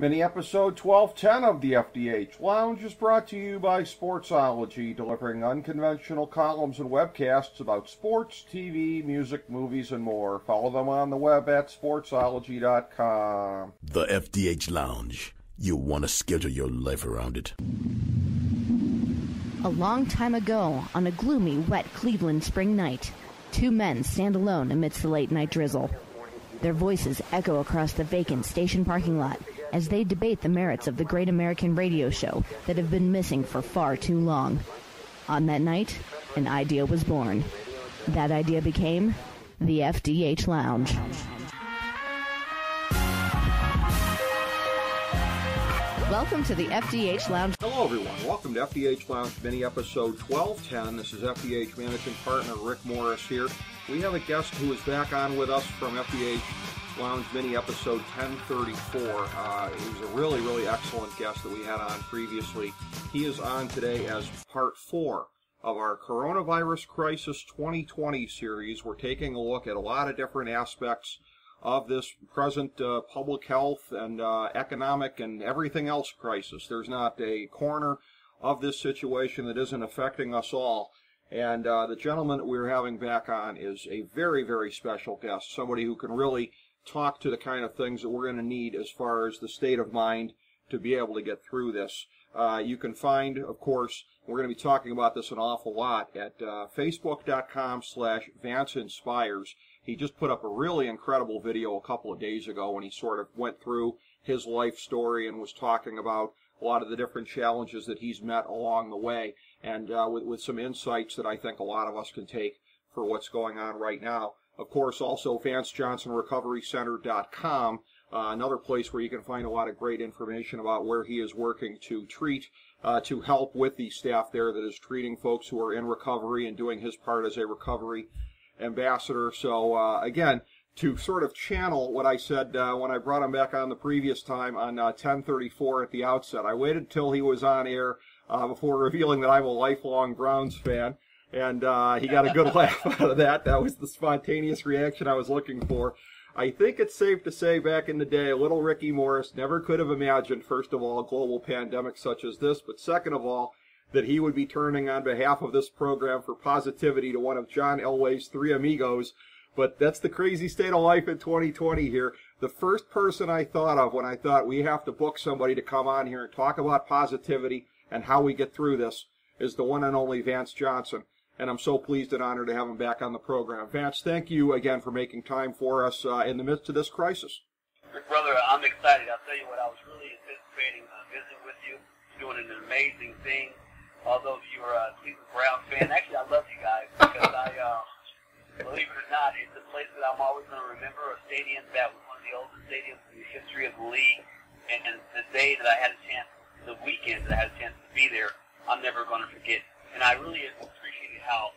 Mini episode 1210 of the FDH Lounge is brought to you by Sportsology, delivering unconventional columns and webcasts about sports, TV, music, movies, and more. Follow them on the web at sportsology.com. The FDH Lounge. You'll want to schedule your life around it. A long time ago, on a gloomy, wet Cleveland spring night, two men stand alone amidst the late-night drizzle. Their voices echo across the vacant station parking lot as they debate the merits of the great American radio show that have been missing for far too long. On that night, an idea was born. That idea became the FDH Lounge. Welcome to the FDH Lounge. Hello, everyone. Welcome to FDH Lounge mini episode 1210. This is FDH Managing Partner Rick Morris here. We have a guest who is back on with us from FDH Lounge mini episode 1034. He was a really excellent guest that we had on previously. He is on today as part 4 of our Coronavirus Crisis 2020 series. We're taking a look at a lot of different aspects of this present public health and economic and everything else crisis. There's not a corner of this situation that isn't affecting us all. And the gentleman that we're having back on is a very special guest, somebody who can really talk to the kind of things that we're going to need as far as the state of mind to be able to get through this. You can find, of course, we're going to be talking about this an awful lot at facebook.com/VanceInspires. He just put up a really incredible video a couple of days ago when he sort of went through his life story and was talking about a lot of the different challenges that he's met along the way, and with some insights that I think a lot of us can take for what's going on right now. Of course, also VanceJohnsonRecoveryCenter.com, another place where you can find a lot of great information about where he is working to treat, to help with the staff there that is treating folks who are in recovery and doing his part as a recovery ambassador. So, again, to sort of channel what I said when I brought him back on the previous time on 1034 at the outset. I waited till he was on air before revealing that I'm a lifelong Browns fan. And he got a good laugh out of that. That was the spontaneous reaction I was looking for. I think it's safe to say back in the day, little Ricky Morris never could have imagined, first of all, a global pandemic such as this, but second of all, that he would be turning on behalf of this program for positivity to one of John Elway's three amigos. But that's the crazy state of life in 2020 here. The first person I thought of when I thought we have to book somebody to come on here and talk about positivity and how we get through this is the one and only Vance Johnson. And I'm so pleased and honored to have him back on the program. Vance, thank you again for making time for us in the midst of this crisis. Brother, I'm excited. I'll tell you what, I was really anticipating visiting with you. You're doing an amazing thing. Although you're a Cleveland Browns fan, actually I love you guys because believe it or not, it's a place that I'm always going to remember, a stadium that was one of the oldest stadiums in the history of the league. And the day that I had a chance, the weekend that I had a chance to be there, I'm never going to forget. And I really appreciated how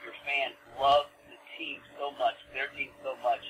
your fans loved the team so much, their team so much,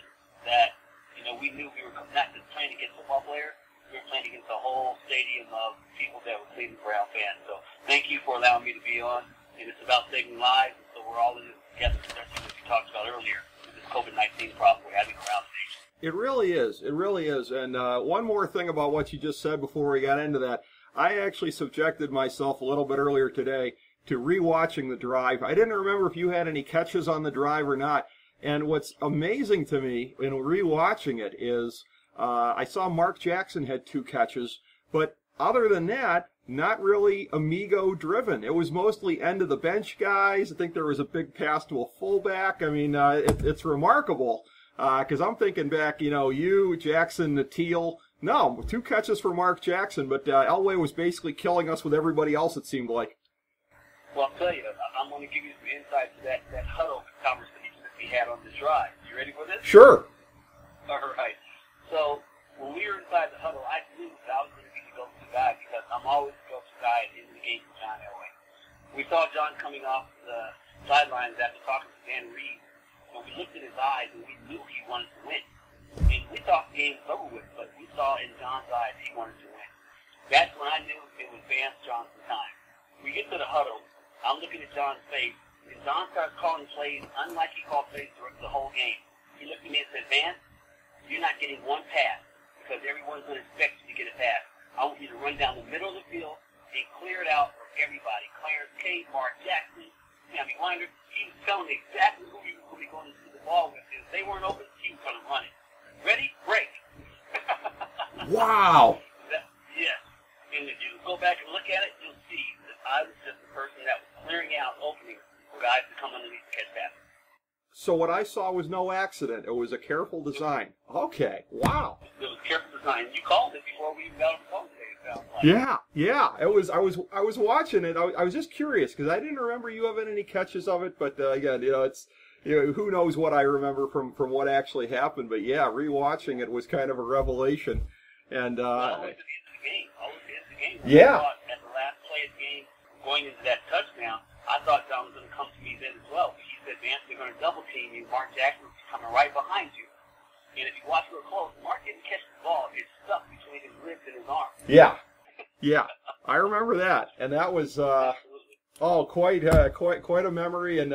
that, you know, we knew we were not just playing against football players, we were playing against a whole stadium of people that were Cleveland Brown fans. So thank you for allowing me to be on. And it's about saving lives, and so we're all in this together, especially what you talked about earlier, with this COVID-19 problem we're having around the nation. It really is. It really is. And one more thing about what you just said before we got into that. I actually subjected myself a little bit earlier today to rewatching the drive. I didn't remember if you had any catches on the drive or not. And what's amazing to me in rewatching it is I saw Mark Jackson had 2 catches, but other than that, not really amigo driven. It was mostly end of the bench guys. I think there was a big pass to a fullback. I mean, it's remarkable because I'm thinking back, you know, you, Jackson, the Teal. No, 2 catches for Mark Jackson, but Elway was basically killing us with everybody else, it seemed like. Well, I'll tell you, I'm going to give you some insight to that huddle conversation that we had on the drive. You ready for this? Sure. All right. So when we were inside the huddle, I knew that I was going to be the go-to guy because I'm always the go-to guy at the end of the game for John Elway. We saw John coming off the sidelines after talking to Dan Reed, and we looked at his eyes and we knew he wanted to win. And we thought the game was over with, but we saw in John's eyes he wanted to win. That's when I knew it was Vance Johnson time. We get to the huddle, I'm looking at John's face, and John starts calling plays unlike he called plays the whole game. He looked at me and said, Vance, you're not getting one pass because everyone's going to expect you to get a pass. I want you to run down the middle of the field and clear it out for everybody. Clarence Cade, Mark Jackson, Sammy Winder. He was telling me exactly who he was going to be going to see the ball with. If they weren't open, he was going to run it. Ready? Break. Wow. Yes. And if you go back and look at it, you'll see that I was just the person that was clearing out openings for guys to come underneath to catch passes. So what I saw was no accident. It was a careful design. Okay. Wow. It was careful design. You called it before we even got on the phone today, it sounds like. Yeah. It was. I was watching it. I was just curious because I didn't remember you having any catches of it. But again, it's who knows what I remember from what actually happened. But yeah, rewatching it was kind of a revelation. And always at the end of the game. Always at the end of the game. Yeah. I thought at the last play of the game, going into that touchdown, I thought John was going to come to me then as well. He said, Vance, they're going to double team you. Mark Jackson's coming right behind you. And if you watch real close, Mark didn't catch the ball. It's stuck between his ribs and his arm. Yeah. I remember that, and that was quite a memory, and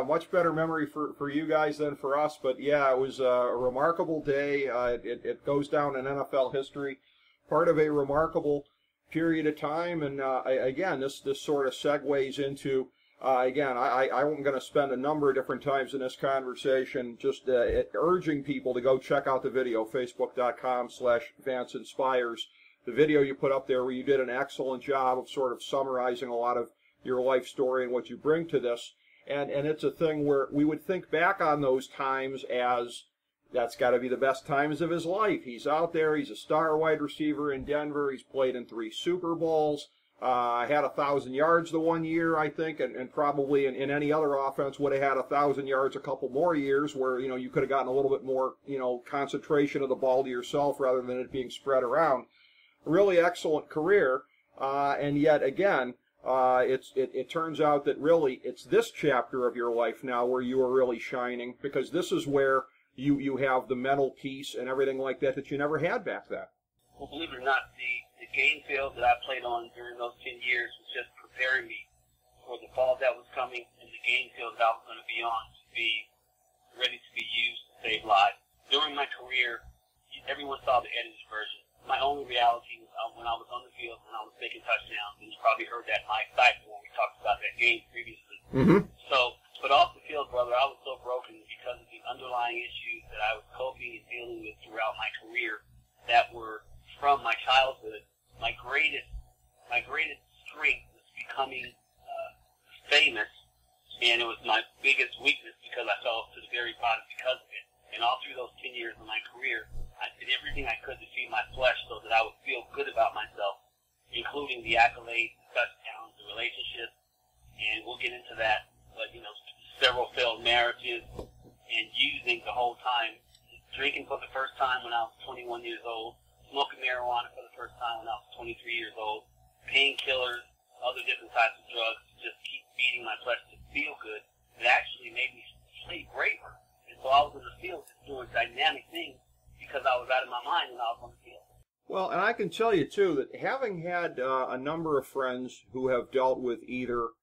much better memory for you guys than for us. But yeah, it was a remarkable day. It goes down in NFL history, part of a remarkable period of time, and again, this sort of segues into. I'm going to spend a number of different times in this conversation just urging people to go check out the video, facebook.com/Vance Inspires. The video you put up there where you did an excellent job of sort of summarizing a lot of your life story and what you bring to this. And it's a thing where we would think back on those times as that's got to be the best times of his life. He's out there. He's a star wide receiver in Denver. He's played in 3 Super Bowls. Had 1,000 yards the one year, I think, and probably in any other offense would have had 1,000 yards a couple more years where, you could have gotten a little bit more, concentration of the ball to yourself rather than it being spread around. Really excellent career, and yet again, it turns out that really it's this chapter of your life now where you are really shining, because this is where you have the mental peace and everything like that you never had back then. Well, believe it or not, the game field that I played on during those 10 years was just preparing me for the fall that was coming and the game field that I was going to be on to be ready to be used to save lives. During my career, everyone saw the edited version. My only reality was when I was on the field and I was taking touchdowns, and you probably heard that in my excitement when we talked about that game previously. Mm-hmm. So, but off the field, brother, I was so broken because of the underlying issues that I was coping and dealing with throughout my career that were from my childhood. My greatest strength was becoming famous, and it was my biggest weakness because I fell to the very bottom because of it. And all through those 10 years of my career, I did everything I could to feed my flesh so that I would feel good about myself, including the accolades, the touchdowns, the relationships, and we'll get into that. But, several failed marriages, and using the whole time, drinking for the first time when I was 21 years old, smoking marijuana for the first time when I was 23 years old, painkillers, other different types of drugs to just keep feeding my flesh to feel good. It actually made me play braver. And so I was in the field just doing dynamic things because I was out of my mind when I was on the field. Well, and I can tell you, too, that having had a number of friends who have dealt with either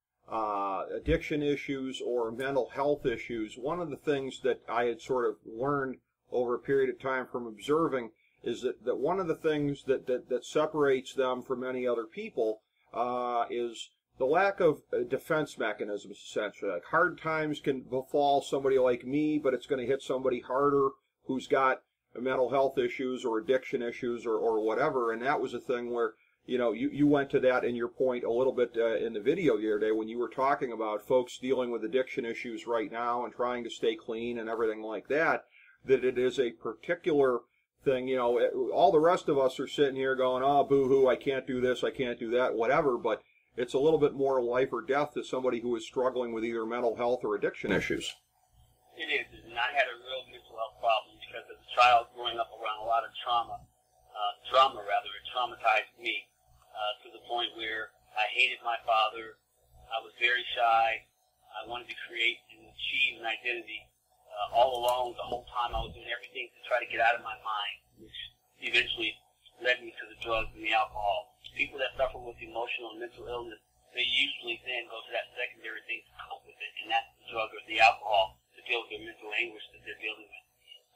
addiction issues or mental health issues, one of the things that I had sort of learned over a period of time from observing is that one of the things that separates them from many other people is the lack of defense mechanisms, essentially. Like hard times can befall somebody like me, but it's going to hit somebody harder who's got mental health issues or addiction issues or whatever. And that was a thing where, you went to that in your point a little bit in the video the other day when you were talking about folks dealing with addiction issues right now and trying to stay clean and everything like that, that it is a particular thing. All the rest of us are sitting here going, oh, boo-hoo, I can't do this, I can't do that, whatever, but it's a little bit more life or death to somebody who is struggling with either mental health or addiction issues. It is, and I had a real mental health problem because as a child growing up around a lot of it traumatized me to the point where I hated my father, I was very shy, I wanted to create and achieve an identity. All along, the whole time I was doing everything to try to get out of my mind, which eventually led me to the drugs and the alcohol. People that suffer with emotional and mental illness, they usually then go to that secondary thing to cope with it, and that's the drug or the alcohol to deal with their mental anguish that they're dealing with.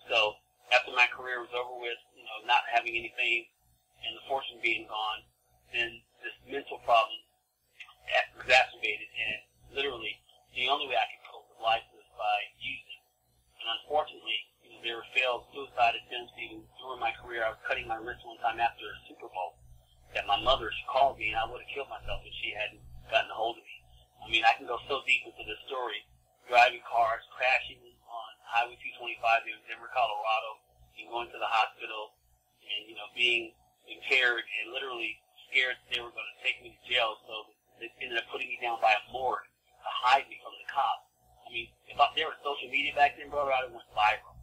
So after my career was over with, not having having anything and the fortune being gone, then this mental problem exacerbated, and literally the only way I could cope with life was by using. And unfortunately, there were failed suicide attempts even during my career. I was cutting my wrist one time after a Super Bowl that my mother, she called me, and I would have killed myself if she hadn't gotten a hold of me. I mean, I can go so deep into this story, driving cars, crashing on Highway 225 in Denver, Colorado, and going to the hospital, and, being impaired and literally scared they were going to take me to jail, so they ended up putting me down by a morgue to hide me from the cops. I mean, if there was social media back then, brother, I would have went viral,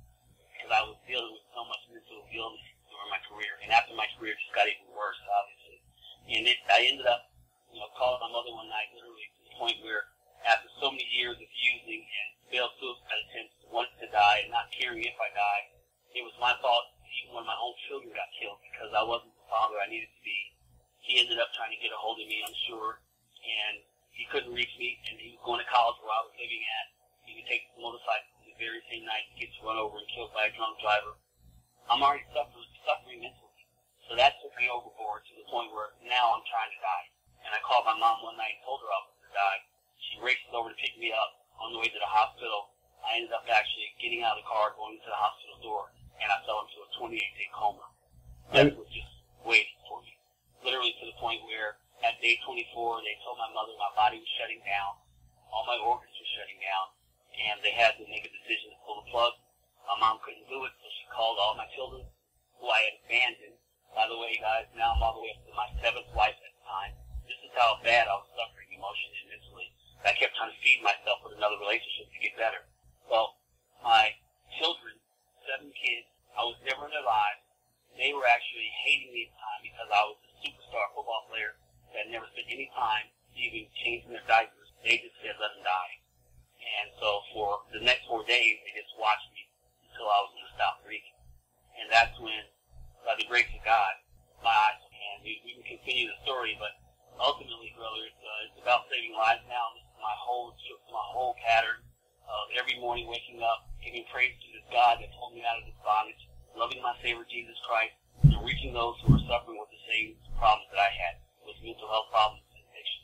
because I was dealing with so much mental illness during my career, and after my career just got even worse, obviously. And I ended up, calling my mother one night, literally to the point where, after so many years of using and failed suicide attempts, wanting to die and not caring if I died, it was my fault even when my own children got killed, because I wasn't the father I needed to be. He ended up trying to get a hold of me, I'm sure, and he couldn't reach me, and he was going to college where I was living at. He would take his motorcycle the very same night, gets run over and killed by a drunk driver. I'm already suffering mentally. So that took me overboard to the point where now I'm trying to die. And I called my mom one night and told her I was going to die. She races over to pick me up on the way to the hospital. I ended up actually getting out of the car, going to the hospital door, and I fell into a 28-day coma. Death was just waiting for me. Literally to the point where at day 24, they told my mother my body was shutting down, all my organs were shutting down, and they had to make a decision to pull the plug. My mom couldn't do it, so she called all my children, who I had abandoned. By the way, guys, now I'm all the way up to my 7th wife at the time. This is how bad I was suffering emotionally and mentally. I kept trying to feed myself with another relationship to get better. Well, my children, 7 kids, I was never in their lives. They were actually hating me at the time because I was a superstar football player that never spent any time even changing their diapers. They just said, let them die. And so for the next 4 days, they just watched me until I was going to stop breathing. And that's when, by the grace of God, my eyes, and we can continue the story, but ultimately, brother, it's about saving lives now. This is my whole pattern of every morning waking up, giving praise to this God that pulled me out of this bondage, loving my Savior Jesus Christ, and reaching those who are suffering with the same problems that I had, with mental health problems and addiction.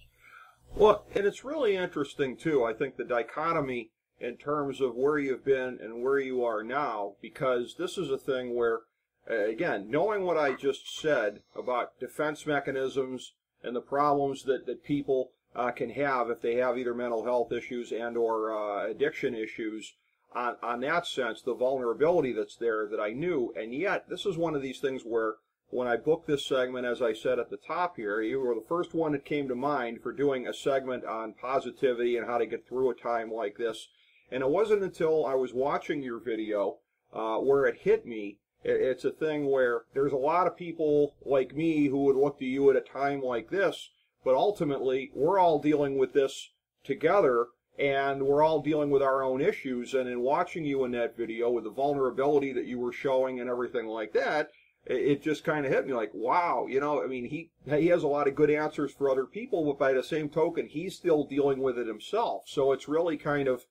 Well, and it's really interesting, too, I think, the dichotomy in terms of where you've been and where you are now, because this is a thing where, again, knowing what I just said about defense mechanisms and the problems that people can have if they have either mental health issues and or addiction issues, on that sense, the vulnerability that's there that I knew, and yet this is one of these things where when I booked this segment, as I said at the top here, you were the first one that came to mind for doing a segment on positivity and how to get through a time like this. And it wasn't until I was watching your video where it hit me. It's a thing where there's a lot of people like me who would look to you at a time like this, but ultimately we're all dealing with this together, and we're all dealing with our own issues. And in watching you in that video with the vulnerability that you were showing and everything like that, it just kind of hit me like, wow, I mean, he has a lot of good answers for other people, but by the same token, he's still dealing with it himself. So it's really kind of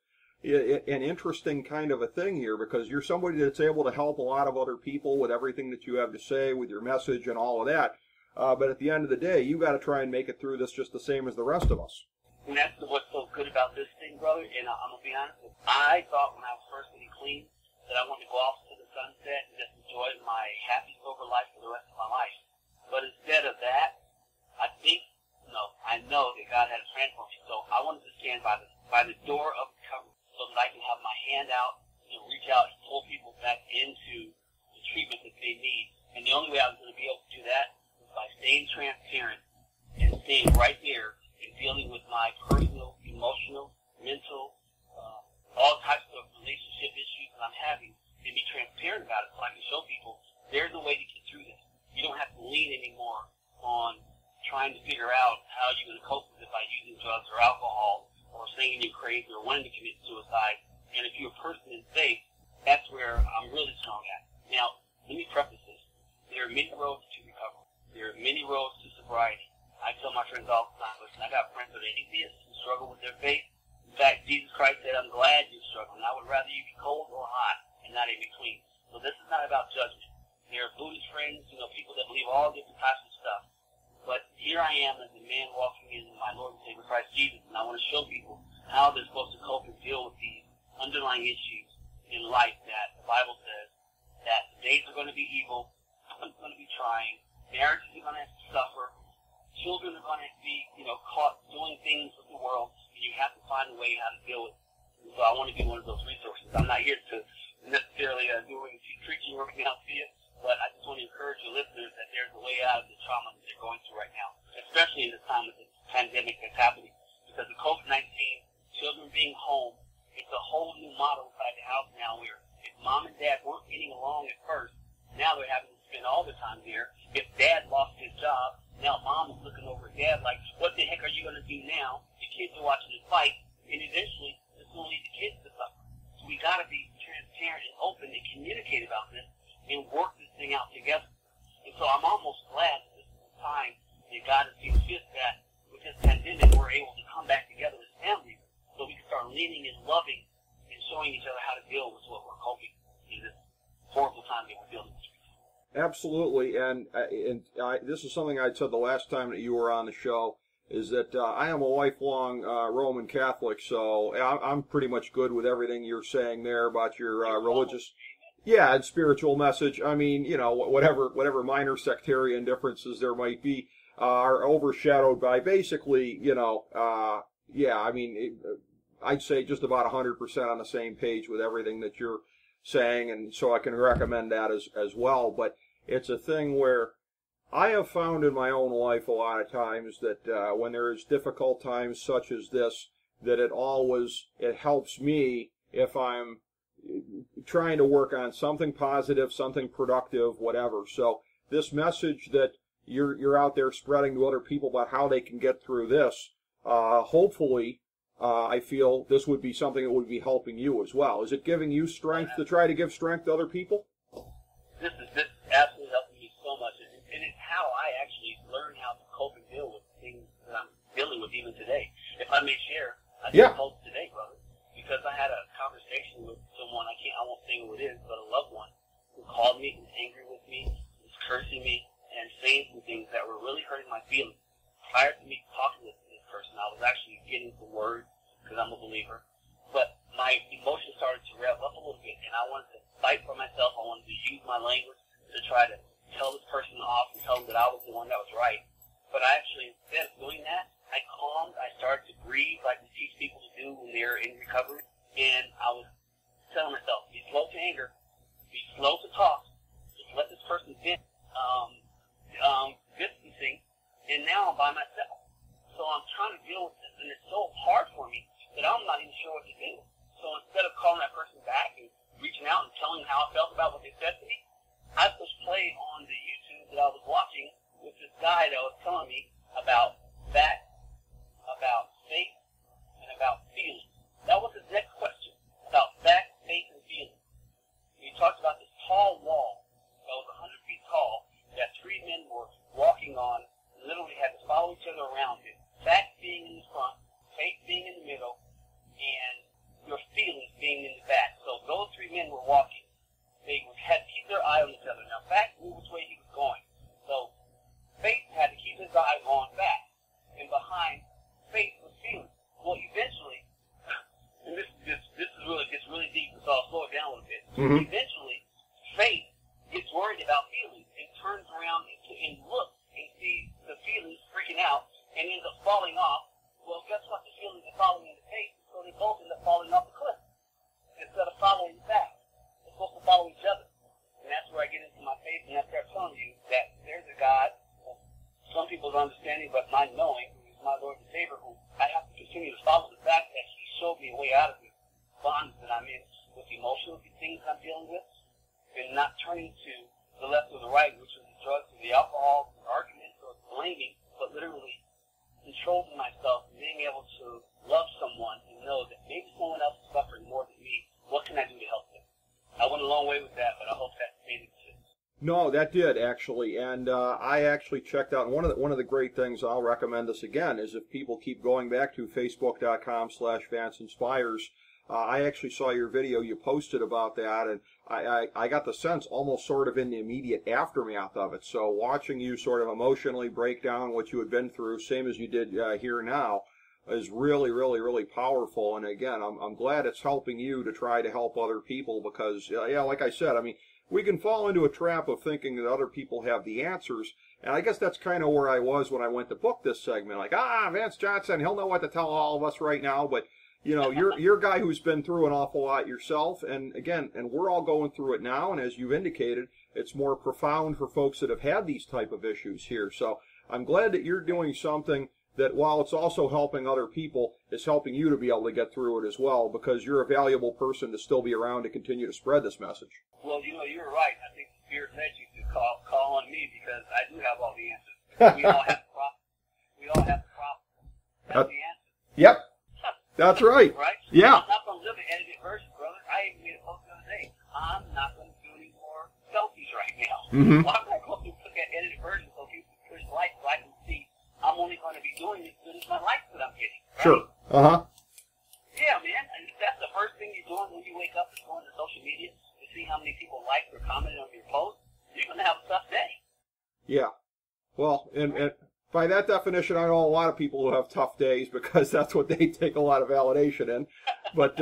an interesting kind of a thing here, because you're somebody that's able to help a lot of other people with everything that you have to say, with your message and all of that. But at the end of the day, you got to try and make it through this just the same as the rest of us. And that's what's so good about this thing, brother. And I'm going to be honest with you. I thought when I was first getting clean that I wanted to go off to the sunset and just enjoy my happy, sober life for the rest of my life. But instead of that, I know that God had a plan for me. So I wanted to stand by the door of recovery so that I can have my hand out and reach out and pull people back into the treatment that they need. And the only way I was going to be able to do that was by staying transparent and staying right there and dealing with my personal, emotional, mental, all types of relationship issues that I'm having, and be transparent about it so I can show people there's a way to get through this. You don't have to lean anymore on trying to figure out how you're going to cope with it by using drugs or alcohol or saying you're crazy or wanting to commit suicide. And if you're a person in faith, that's where I'm really strong at. Now, let me preface this. There are many roads to recovery. There are many roads to sobriety. I tell my friends all the time, listen, I got friends that are atheists who struggle with their faith. In fact, Jesus Christ said, I'm glad you're struggling. I would rather you be cold or hot and not in between. So this is not about judgment. There are Buddhist friends, people that believe all different types of stuff. But here I am as a man walking in my Lord and Savior Christ Jesus, and I want to show people how they're supposed to cope and deal with these underlying issues in life that the Bible says that the days are going to be evil, it's going to be trying, marriages are going to suffer, children are going to be, caught doing things with the world, and you have to find a way how to deal with it. And so I want to be one of those resources. I'm not here to necessarily do any preaching right now to you, but I just want to encourage your listeners that there's a way out of the trauma that they're going through right now, especially in this time of this pandemic that's happening. Because of COVID-19, children being home, it's a whole new model inside the house now where if mom and dad weren't getting along at first, now they're having to spend all their time there. If dad lost his job, now mom is looking over at dad like, what the heck are you going to do now? The kids are watching it fight, and eventually it's going to lead the kids to suffer. So we got to be transparent and open and communicate about this and work this thing out together. And so I'm almost glad that this is the time that God has seen fit that with this pandemic we're able to come back together as families so we can start leaning and loving and showing each other how to deal with what we're coping in this horrible time that we're dealing with. Absolutely, and this is something I said the last time that you were on the show, is that I am a lifelong Roman Catholic, so I'm pretty much good with everything you're saying there about your religious, and spiritual message. I mean, whatever minor sectarian differences there might be are overshadowed by basically, I'd say just about 100% on the same page with everything that you're saying, and so I can recommend that as well. But it's a thing where I have found in my own life a lot of times that when there is difficult times such as this, that it helps me if I'm trying to work on something positive, something productive, whatever. So this message that you're out there spreading to other people about how they can get through this, hopefully, I feel this would be something that would be helping you as well. Is it giving you strength to try to give strength to other people? This is absolutely helping me so much, and it's how I actually learn how to cope and deal with things that I'm dealing with even today. If I may share, I just told today, brother, because I had a conversation with someone, I won't say who it is, but a loved one, who called me, was angry with me, was cursing me, and saying some things that were really hurting my feelings. Prior to me talking to this person, I was actually getting some words, because I'm a believer, but my emotions started to rev up a little bit, and I wanted to fight for myself. I wanted to use my language to try to tell this person off and tell them that I was the one that was right. But I actually, instead of doing that, I calmed, I started to breathe like we teach people to do when they're in recovery, and I was telling myself, be slow to anger, be slow to talk, just let this person vent, distancing, and now I'm by myself. So I'm trying to deal with this, and it's so hard for me that I'm not even sure what to do. So instead of calling that person back and reaching out and telling them how I felt about what they said to me, I pushed play on the YouTube that I was watching with this guy that was telling me about that, about faith, and about feelings. That was his next question, about fact, faith, and feelings. He talked about this tall wall that was 100 feet tall that three men were walking on, and literally had to follow each other around it. Fact being in the front, faith being in the middle, and your feelings being in the back. So those three men were walking. They had to keep their eye on each other. Now, fact knew which way he was going. So faith had to keep his eye on fact. And behind faith was feelings. Well, eventually, and this gets really deep, so I'll slow it down a little bit. Mm-hmm. Eventually, faith gets worried about feelings and turns around and looks and sees the feelings freaking out and ends up falling off. Well, guess what? The feelings are following the faith, so they both end up falling off the cliff. Instead of following back, they're supposed to follow each other. And that's where I get into my faith, and I start telling you that there's a God, some people's understanding, but my knowing, who is my Lord and Savior, who I have to continue to follow the fact that He showed me a way out of this bond that I'm in with the emotional things I'm dealing with, and not turning to the left or the right, which is the drugs or the alcohol, the arguments, or blaming, but literally controlling myself and being able to love someone and know that maybe someone else is suffering more than me. What can I do to help them? I went a long way with that, but I hope that made sense. No, that did actually, and I actually checked out. One of the great things, I'll recommend this again, is if people keep going back to facebook.com/VanceInspires, I actually saw your video you posted about that, and I got the sense almost sort of in the immediate aftermath of it. So watching you sort of emotionally break down what you had been through, same as you did here now, is really, really, really powerful. And again, I'm glad it's helping you to try to help other people because, yeah, like I said, I mean, we can fall into a trap of thinking that other people have the answers. And I guess that's kind of where I was when I went to book this segment. Like, Vance Johnson, he'll know what to tell all of us right now. But, you know, you're a guy who's been through an awful lot yourself. And again, and we're all going through it now. And as you've indicated, it's more profound for folks that have had these type of issues here. So I'm glad that you're doing something that, while it's also helping other people, is helping you to be able to get through it as well, because you're a valuable person to still be around to continue to spread this message. Well, you know, you're right. I think the Spirit led you to call on me because I do have all the answers. We all have the problem. We all have the problem. That's the answer. Yep. That's right. Right? Yeah. I'm not going to live an edited version, brother. I even made a post the other day. I'm not going to do any more selfies right now. Mm-hmm. Well, I'm not going to put that edited version so people can push like so I can see I'm only going to be doing as good as my likes that I'm getting. Right? Sure. Uh-huh. Yeah, man. And that's the first thing you're doing when you wake up is going to social media to see how many people liked or commented on your post. You're going to have a tough day. Yeah. Well, and by that definition, I know a lot of people who have tough days because that's what they take a lot of validation in. But,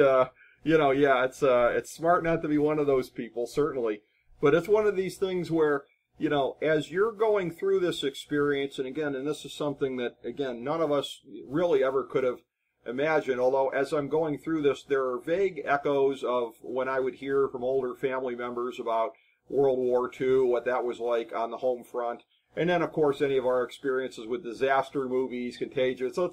you know, yeah, it's smart not to be one of those people, certainly. But it's one of these things where, you know, as you're going through this experience, and again, and this is something that, again, none of us really ever could have imagined, although as I'm going through this, there are vague echoes of when I would hear from older family members about World War II, what that was like on the home front. And then, of course, any of our experiences with disaster movies, Contagion. So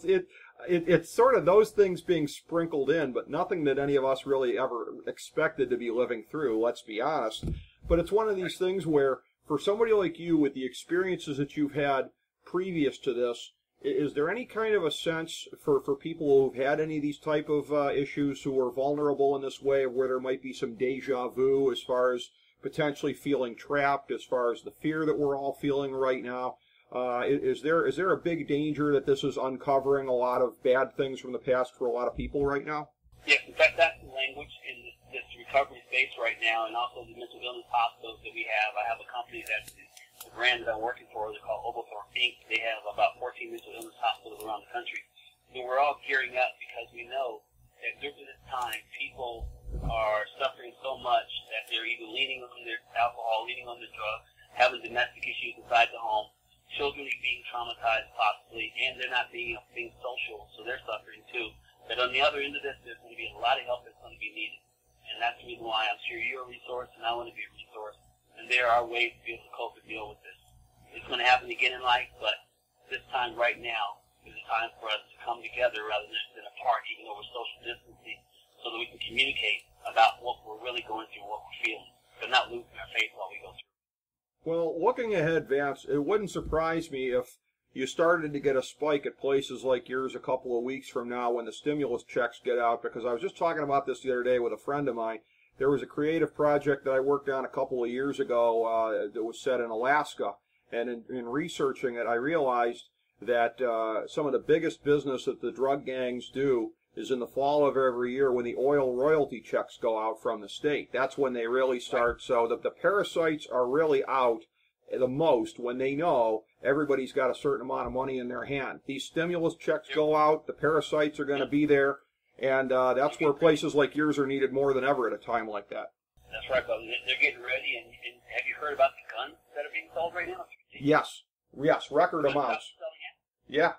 it's sort of those things being sprinkled in, but nothing that any of us really ever expected to be living through, let's be honest. But it's one of these things where, for somebody like you, with the experiences that you've had previous to this, is there any kind of a sense for people who've had any of these type of issues who are vulnerable in this way, where there might be some deja vu as far as potentially feeling trapped, as far as the fear that we're all feeling right now? Is there a big danger that this is uncovering a lot of bad things from the past for a lot of people right now? Yes, in fact, that's the language in this recovery space right now, and also the mental illness hospitals that we have. I have a company that's the brand that I'm working for. They're called Oglethorpe Inc. They have about 14 mental illness hospitals around the country. And we're all gearing up because we know that during this time, people are suffering so much that they're either leaning on their alcohol, leaning on their drugs, having domestic issues inside the home, children are being traumatized possibly, and they're not being social, so they're suffering too. But on the other end of this, there's going to be a lot of help that's going to be needed. And that's the reason why I'm sure you're a resource, and I want to be a resource. And there are ways to be able to cope and deal with this. It's going to happen again in life, but this time right now is a time for us to come together rather than apart, even though we're social distancing, so that we can communicate about what we're really going through, what we're feeling, but not losing our faith while we go through. Well, looking ahead, Vance, it wouldn't surprise me if you started to get a spike at places like yours a couple of weeks from now when the stimulus checks get out, because I was just talking about this the other day with a friend of mine. There was a creative project that I worked on a couple of years ago that was set in Alaska, and in researching it, I realized that some of the biggest business that the drug gangs do is in the fall of every year when the oil royalty checks go out from the state. That's when they really start. So the parasites are really out the most when they know everybody's got a certain amount of money in their hand. These stimulus checks go out, the parasites are going to be there, and that's where places like yours are needed more than ever at a time like that. That's right, brother. They're getting ready, and have you heard about the guns that are being sold right now? Yes, record amounts. Yeah,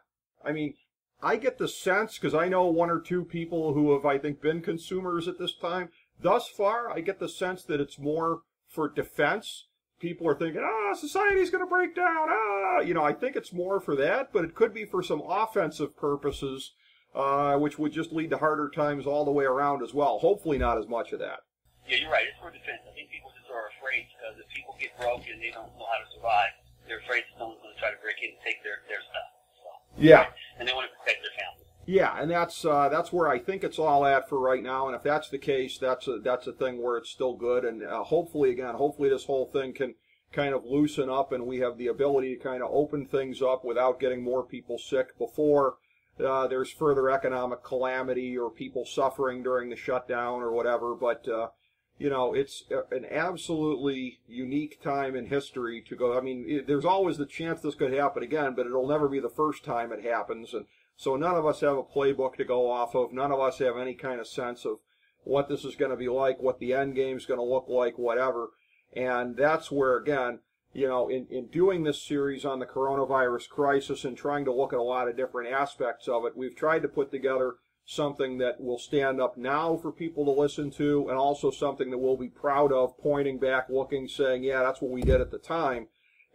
I mean, I get the sense, because I know one or two people who have, I think, been consumers at this time. Thus far, I get the sense that it's more for defense. People are thinking, society's going to break down. You know, I think it's more for that, but it could be for some offensive purposes, which would just lead to harder times all the way around as well. Hopefully not as much of that. Yeah, you're right. It's for defense. I think people just are afraid because if people get broke and they don't know how to survive, they're afraid that someone's going to try to break in and take their stuff. So, yeah. Right? And they want to protect their families. Yeah, and that's where I think it's all at for right now. And if that's the case, that's a thing where it's still good. And hopefully this whole thing can kind of loosen up, and we have the ability to kind of open things up without getting more people sick before there's further economic calamity or people suffering during the shutdown or whatever. But, it's an absolutely unique time in history to go. I mean, there's always the chance this could happen again, but it'll never be the first time it happens. And so none of us have a playbook to go off of. None of us have any kind of sense of what this is going to be like, what the end game is going to look like, whatever. And that's where, again, in doing this series on the coronavirus crisis and trying to look at a lot of different aspects of it, we've tried to put together something that will stand up now for people to listen to, and also something that we'll be proud of, pointing back, looking, saying, yeah, that's what we did at the time.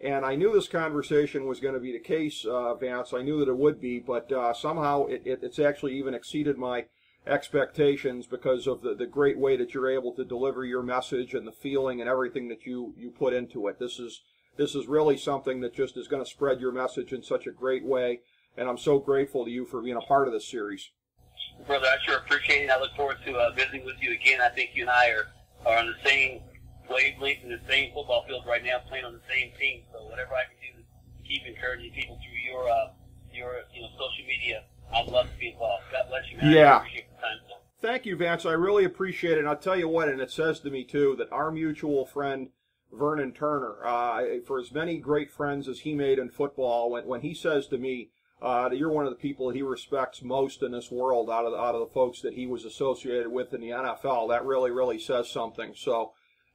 And I knew this conversation was going to be the case, Vance. I knew that it would be, but somehow it's actually even exceeded my expectations because of the great way that you're able to deliver your message and the feeling and everything that you put into it. This is really something that just is going to spread your message in such a great way, and I'm so grateful to you for being a part of this series. Brother, I sure appreciate it. I look forward to visiting with you again. I think you and I are on the same wavelength in the same football field right now, playing on the same team. So whatever I can do to keep encouraging people through your social media, I'd love to be involved. God bless you, man. Yeah. I appreciate the time. Thank you, Vance. I really appreciate it. And I'll tell you what, and it says to me, too, that our mutual friend, Vernon Turner, for as many great friends as he made in football, when he says to me that you're one of the people that he respects most in this world out of the folks that he was associated with in the NFL, that really, really says something. So,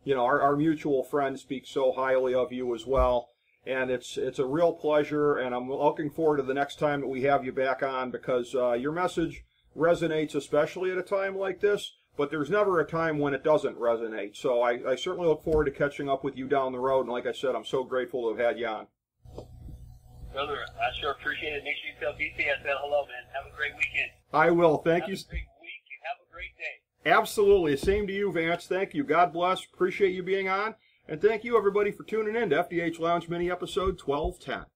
our mutual friend speaks so highly of you as well. And it's a real pleasure, and I'm looking forward to the next time that we have you back on, because your message resonates, especially at a time like this, but there's never a time when it doesn't resonate. So I certainly look forward to catching up with you down the road, and like I said, I'm so grateful to have had you on. Brother, I sure appreciate it. Make sure you tell BT I said hello, man. Have a great weekend. I will. Thank you. Have a great week, and have a great day. Absolutely. Same to you, Vance. Thank you. God bless. Appreciate you being on. And thank you, everybody, for tuning in to FDH Lounge Mini Episode 1210.